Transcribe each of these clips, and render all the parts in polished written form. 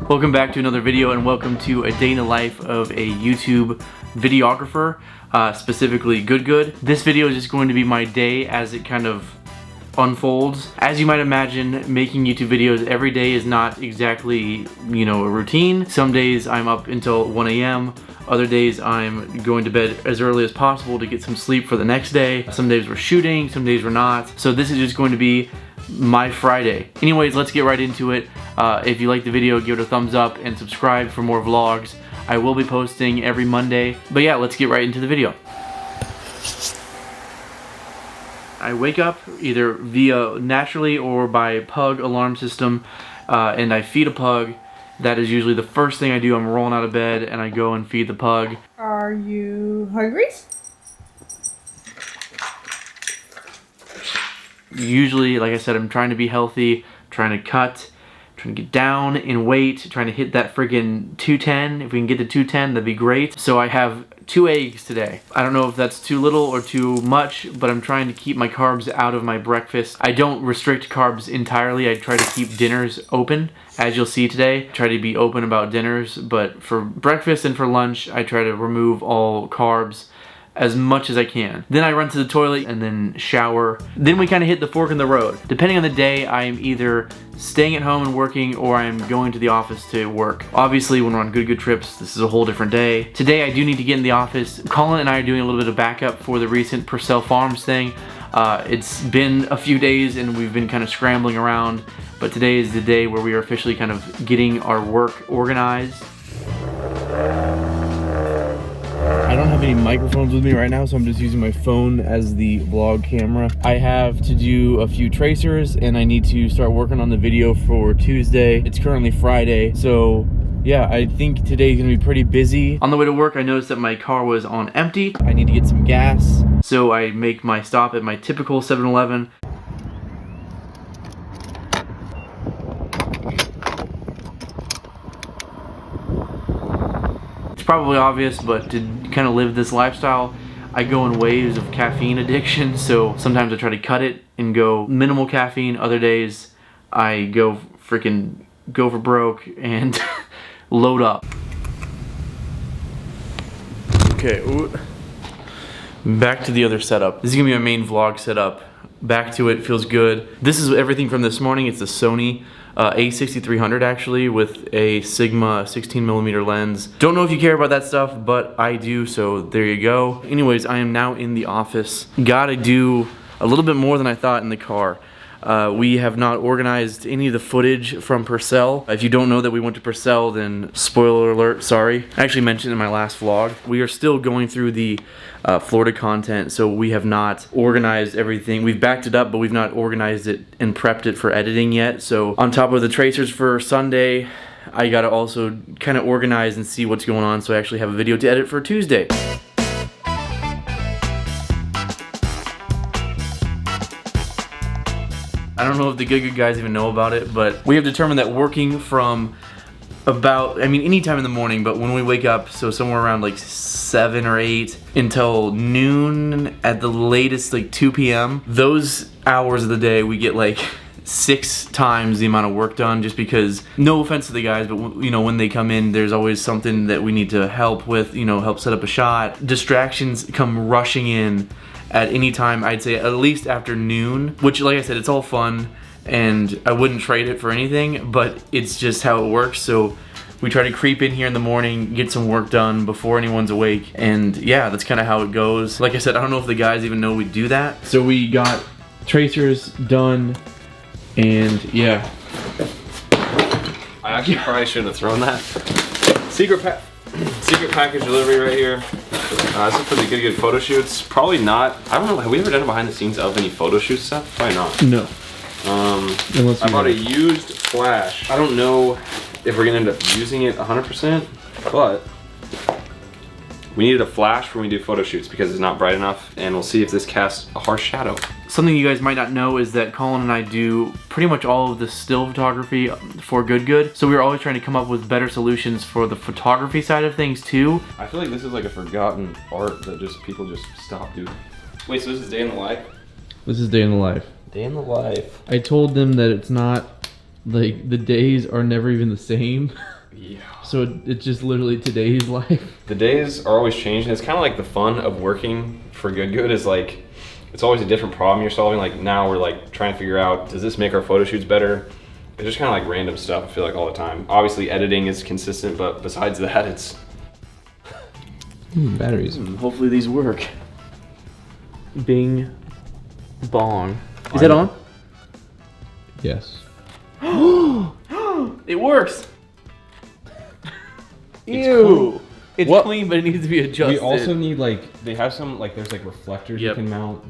Welcome back to another video, and welcome to a day in the life of a YouTube videographer, specifically Good. This video is just going to be my day as it kind of unfolds. As you might imagine, making YouTube videos every day is not exactly, you know, a routine. Some days I'm up until 1 a.m. Other days I'm going to bed as early as possible to get some sleep for the next day. Some days we're shooting, some days we're not. So this is just going to be my Friday. Anyways, let's get right into it. If you like the video, give it a thumbs up and subscribe for more vlogs. I will be posting every Monday. But yeah, let's get right into the video. I wake up either via naturally or by pug alarm system, and I feed a pug. That is usually the first thing I do. I'm rolling out of bed and I go and feed the pug. Are you hungry? Usually, like I said, I'm trying to be healthy, trying to cut, trying to get down in weight, trying to hit that friggin' 210. If we can get to 210, that'd be great. So I have 2 eggs today. I don't know if that's too little or too much, but I'm trying to keep my carbs out of my breakfast. I don't restrict carbs entirely. I try to keep dinners open, as you'll see today. I try to be open about dinners, but for breakfast and for lunch, I try to remove all carbs as much as I can. Then I run to the toilet and then shower. Then we kind of hit the fork in the road. Depending on the day, I'm either staying at home and working, or I'm going to the office to work. Obviously, when we're on good trips, this is a whole different day. Today, I do need to get in the office. Colin and I are doing a little bit of backup for the recent Purcell Farms thing. It's been a few days and we've been kind of scrambling around, but today is the day where we are officially kind of getting our work organized. I don't have any microphones with me right now, so I'm just using my phone as the vlog camera. I have to do a few tracers and I need to start working on the video for Tuesday. It's currently Friday, so yeah, I think today's gonna be pretty busy. On the way to work, I noticed that my car was on empty. I need to get some gas, so I make my stop at my typical 7-Eleven. It's probably obvious, but to kind of live this lifestyle, I go in waves of caffeine addiction. So sometimes I try to cut it and go minimal caffeine. Other days I go for broke and load up. Okay, back to the other setup. This is gonna be my main vlog setup. Back to it, feels good. This is everything from this morning. It's the Sony A6300 actually, with a Sigma 16mm lens. Don't know if you care about that stuff, but I do, so there you go. Anyways, I am now in the office. Gotta do a little bit more than I thought in the car. We have not organized any of the footage from Purcell. If you don't know that we went to Purcell, then spoiler alert, sorry. I actually mentioned in my last vlog. We are still going through the Florida content, so we have not organized everything. We've backed it up, but we've not organized it and prepped it for editing yet. So on top of the tracers for Sunday, I gotta also kind of organize and see what's going on, so I actually have a video to edit for Tuesday. I don't know if the good guys even know about it, but we have determined that working from about, anytime in the morning, but when we wake up, so somewhere around like 7 or 8 until noon, at the latest like 2 p.m., those hours of the day we get like 6 times the amount of work done, just because, no offense to the guys, but you know, when they come in, there's always something that we need to help with, you know, help set up a shot. Distractions come rushing in at any time. I'd say at least after noon, which, like I said, it's all fun and I wouldn't trade it for anything, but it's just how it works. So we try to creep in here in the morning, get some work done before anyone's awake, and yeah, that's kind of how it goes. Like I said, I don't know if the guys even know we do that. So we got tracers done, and yeah. I actually probably shouldn't have thrown that. Secret package delivery right here. This is for the good photo shoots. Probably not. I don't know. Have we ever done a behind the scenes of any photo shoot stuff? Probably not. No. I bought a used flash. I don't know if we're gonna end up using it 100%, but We needed a flash when we do photo shoots because it's not bright enough, and we'll see if this casts a harsh shadow. Something you guys might not know is that Colin and I do pretty much all of the still photography for Good. So we were always trying to come up with better solutions for the photography side of things too. I feel like this is like a forgotten art that just people just stop doing. Wait, so this is day in the life? This is day in the life. Day in the life. I told them that it's not, like, the days are never even the same. Yeah. So it's just literally today's life. The days are always changing. It's kind of like the fun of working for Good is like, it's always a different problem you're solving. Like now we're like trying to figure out, does this make our photo shoots better? It's just kind of like random stuff, I feel like, all the time. Obviously editing is consistent, but besides that, it's... Batteries. Hopefully these work. Bing. Bong. Is that on? Yes. It works! It's Ew! cool. It's What? clean, but it needs to be adjusted. We also need like, they have some, like there's like reflectors Yep. you can mount.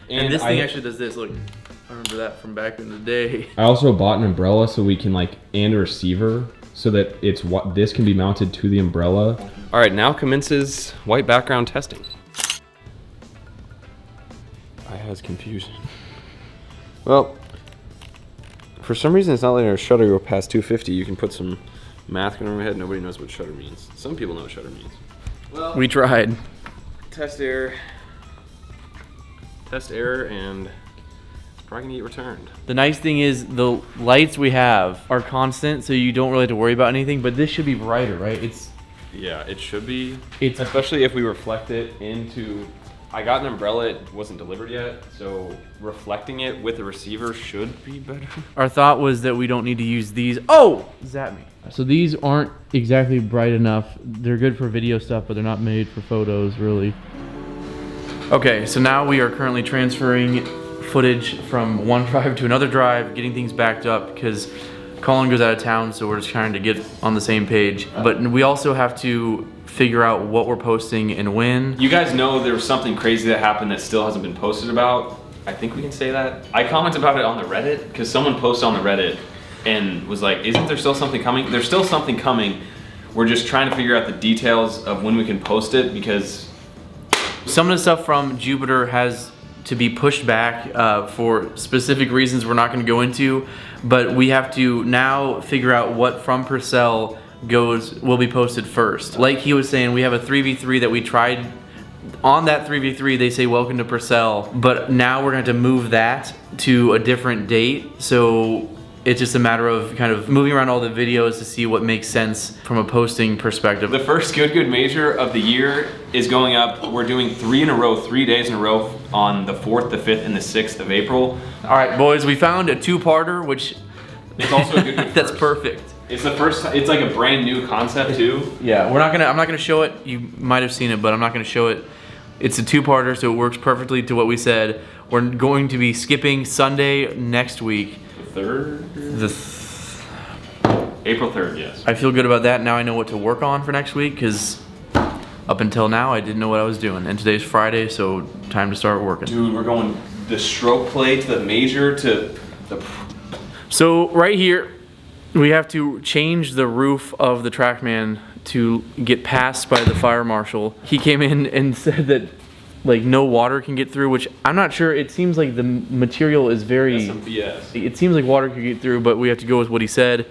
And this thing actually does this, look. I remember that from back in the day. I also bought an umbrella so we can like, and a receiver so that it's what this can be mounted to the umbrella. All right, now commences white background testing. I has confusion. Well, for some reason it's not letting our shutter go past 250. You can put some math going over my head. Nobody knows what shutter means. Some people know what shutter means. Well, We tried. test error. Test error, and it's probably gonna get returned. The nice thing is the lights we have are constant, so you don't really have to worry about anything, but this should be brighter, right? Yeah, it should be. It's Especially if we reflect it into... I got an umbrella, it wasn't delivered yet, so reflecting it with a receiver should be better. Our thought was that we don't need to use these. Oh! Zap me. So these aren't exactly bright enough. They're good for video stuff, but they're not made for photos, really. Okay, so now we are currently transferring footage from one drive to another drive, getting things backed up because Colin goes out of town, so we're just trying to get on the same page. But we also have to figure out what we're posting and when. You guys know there was something crazy that happened that still hasn't been posted about. I think we can say that. I commented about it on the Reddit because someone posted on the Reddit and was like, isn't there still something coming? There's still something coming. We're just trying to figure out the details of when we can post it because Some of the stuff from Jupiter has to be pushed back for specific reasons we're not going to go into, but we have to now figure out what from Purcell will be posted first. Like he was saying, we have a 3v3 that we tried. On that 3v3 they say welcome to Purcell, but now we're going to have to move that to a different date, so it's just a matter of kind of moving around all the videos to see what makes sense from a posting perspective. the first Good major of the year is going up. We're doing 3 in a row, 3 days in a row on the 4th, the 5th, and the 6th of April. All right, boys, we found a two-parter, which It's also a Good that's first. perfect. It's the first, it's like a brand new concept too. Yeah, I'm not gonna show it. You might have seen it, but I'm not gonna show it. It's a two-parter, so it works perfectly to what we said. We're going to be skipping Sunday next week. The 3rd? April 3rd, yes. I feel good about that. Now I know what to work on for next week, because up until now I didn't know what I was doing. And today's Friday, so time to start working. Dude, we're going the stroke play to the major to the... So right here, we have to change the roof of the TrackMan to get passed by the fire marshal. He came in and said that like no water can get through, which I'm not sure. It seems like the material is very... That's some BS. It seems like water could get through, but we have to go with what he said.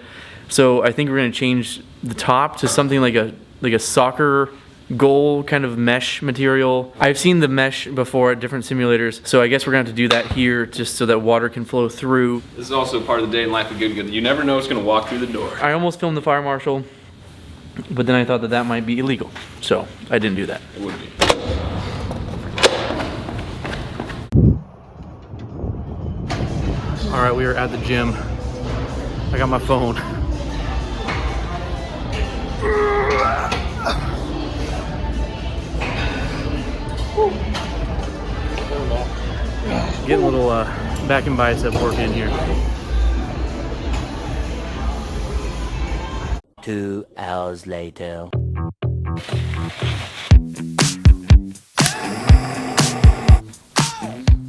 So I think we're gonna change the top to something like a soccer goal kind of mesh material. I've seen the mesh before at different simulators, so I guess we're gonna have to do that here just so that water can flow through. This is also part of the day in life of Good. You never know what's gonna walk through the door. I almost filmed the fire marshal, but then I thought that might be illegal, so I didn't do that. It would be. All right, we are at the gym. I got my phone. Getting a little back and bicep work in here. 2 hours later.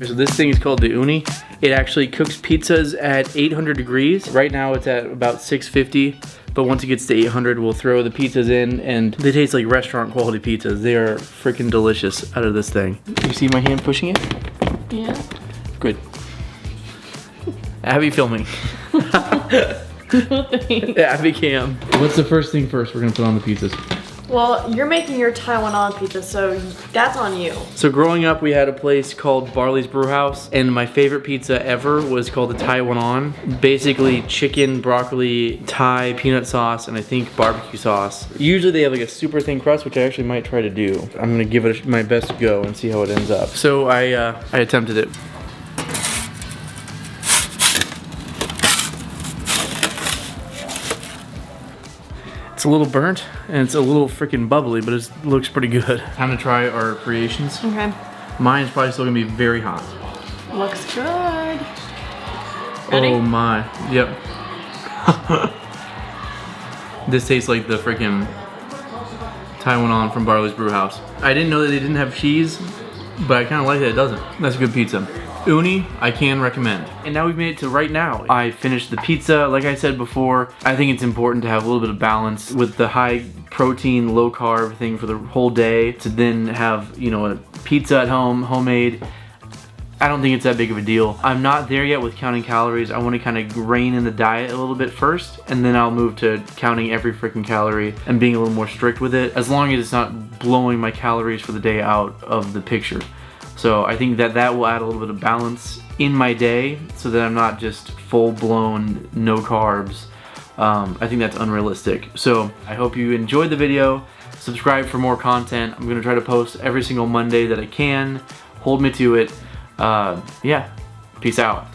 So this thing is called the Uni. It actually cooks pizzas at 800 degrees. Right now it's at about 650, but once it gets to 800, we'll throw the pizzas in, and they taste like restaurant quality pizzas. They are freaking delicious out of this thing. You see my hand pushing it? Yeah. Good. Abby filming. Abby cam. What's the first thing first we're gonna put on the pizzas? Well, you're making your Taiwan pizza, so that's on you. So growing up, we had a place called Barley's Brew House, and my favorite pizza ever was called the Taiwan. Basically chicken, broccoli, Thai, peanut sauce, and I think barbecue sauce. Usually they have like a super thin crust, which I actually might try to do. I'm gonna give it my best go and see how it ends up. So I attempted it. It's a little burnt and it's a little freaking bubbly, but it looks pretty good. Time to try our creations. Okay. Mine's probably still gonna be very hot. Looks good. Ready? Oh my, yep. This tastes like the freaking Taiwan from Barley's Brew House. I didn't know that they didn't have cheese, but I kind of like that it doesn't. That's a good pizza. Uni, I can recommend. And now we've made it to right now. I finished the pizza. Like I said before, I think it's important to have a little bit of balance with the high protein, low carb thing for the whole day, to then have, you know, a pizza at home, homemade. I don't think it's that big of a deal. I'm not there yet with counting calories. I want to kind of rein in the diet a little bit first, and then I'll move to counting every freaking calorie and being a little more strict with it, as long as it's not blowing my calories for the day out of the picture. So I think that will add a little bit of balance in my day, so that I'm not just full-blown no carbs. I think that's unrealistic. So I hope you enjoyed the video. Subscribe for more content. I'm gonna try to post every single Monday that I can. Hold me to it. Yeah, peace out.